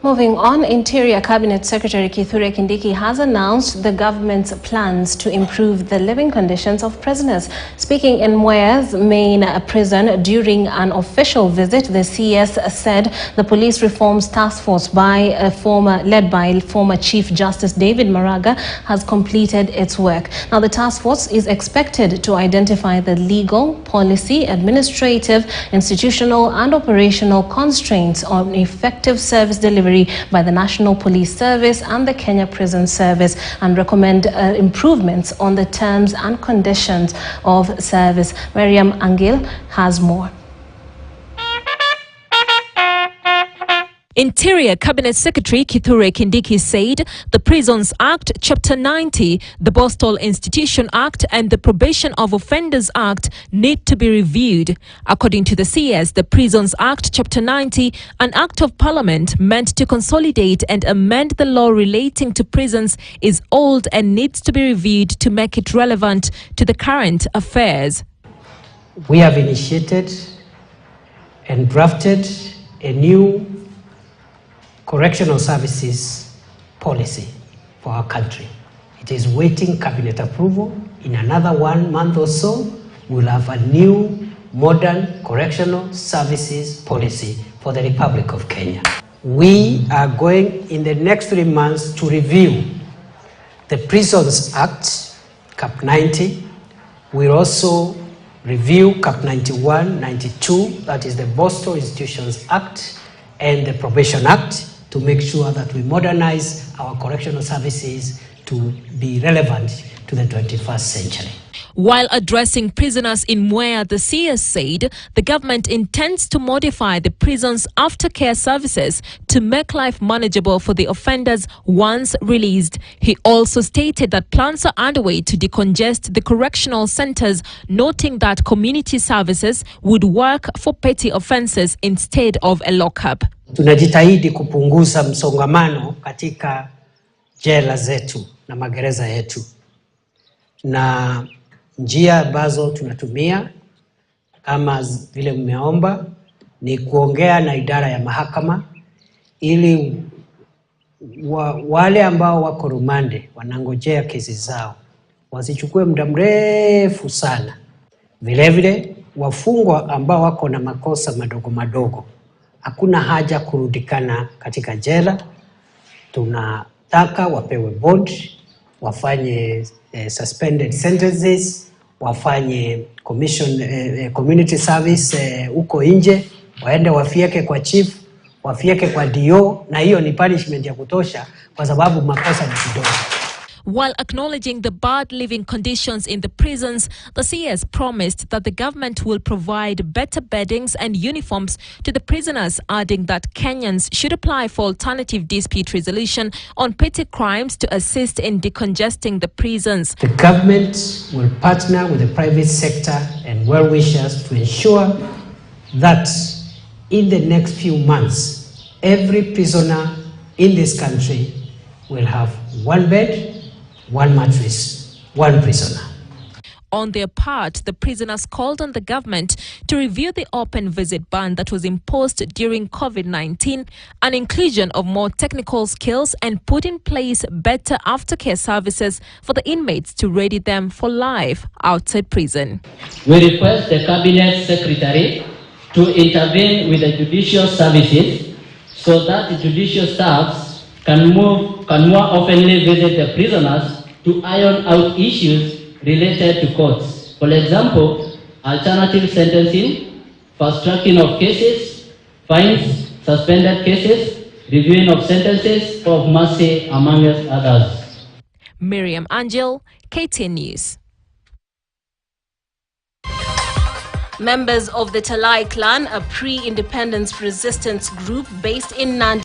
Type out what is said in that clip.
Moving on, Interior Cabinet Secretary Kithure Kindiki has announced the government's plans to improve the living conditions of prisoners. Speaking in Mwea's main prison during an official visit, the CS said the police reforms task force led by former Chief Justice David Maraga has completed its work. Now, the task force is expected to identify the legal, policy, administrative, institutional and operational constraints on effective service delivery by the National Police Service and the Kenya Prison Service and recommend improvements on the terms and conditions of service. Miriam Angil has more. Interior Cabinet Secretary Kithure Kindiki said the Prisons Act, Chapter 90, the Boston Institution Act and the Probation of Offenders Act need to be reviewed. According to the CS, the Prisons Act, Chapter 90, an act of parliament meant to consolidate and amend the law relating to prisons, is old and needs to be reviewed to make it relevant to the current affairs. We have initiated and drafted a new correctional services policy for our country. It is waiting cabinet approval. In another 1 month or so, we'll have a new modern correctional services policy for the Republic of Kenya. We are going in the next 3 months to review the Prisons Act, Cap 90. We'll also review Cap 91, 92, that is the Boston Institutions Act, and the Probation Act, to make sure that we modernize our correctional services to be relevant to the 21st century. While addressing prisoners in Mwea, the CS said the government intends to modify the prison's aftercare services to make life manageable for the offenders once released. He also stated that plans are underway to decongest the correctional centers, noting that community services would work for petty offenses instead of a lockup. Tunajitahidi kupunguza msongamano katika jela zetu na magereza yetu. Na njia ambazo tunatumia kama vile mmeomba ni kuongea na idara ya mahakama ili wale ambao wako rumande wanangojea kesi zao wasichukue muda mrefu sana. Vile vile wafungwa ambao wako na makosa madogo madogo, hakuna haja kurudikana katika jela. Tunataka wapewe bond, wafanye suspended sentences, wafanye community service huko nje, waende wafieke kwa chief, wafieke kwa DO, na hiyo ni punishment ya kutosha kwa sababu makosa ni kidogo. While acknowledging the bad living conditions in the prisons, the CS promised that the government will provide better beddings and uniforms to the prisoners, adding that Kenyans should apply for alternative dispute resolution on petty crimes to assist in decongesting the prisons. The government will partner with the private sector and well-wishers to ensure that in the next few months, every prisoner in this country will have one bed, one mattress, one prisoner. On their part, the prisoners called on the government to review the open visit ban that was imposed during COVID-19, an inclusion of more technical skills, and put in place better aftercare services for the inmates to ready them for life outside prison. We request the Cabinet Secretary to intervene with the judicial services so that the judicial staffs can more oftenly visit the prisoners to iron out issues related to courts. For example, alternative sentencing, fast-tracking of cases, fines, suspended cases, reviewing of sentences of mercy, among others. Miriam Angil, KTN News. Members of the Talai clan, a pre-independence resistance group based in Nandi,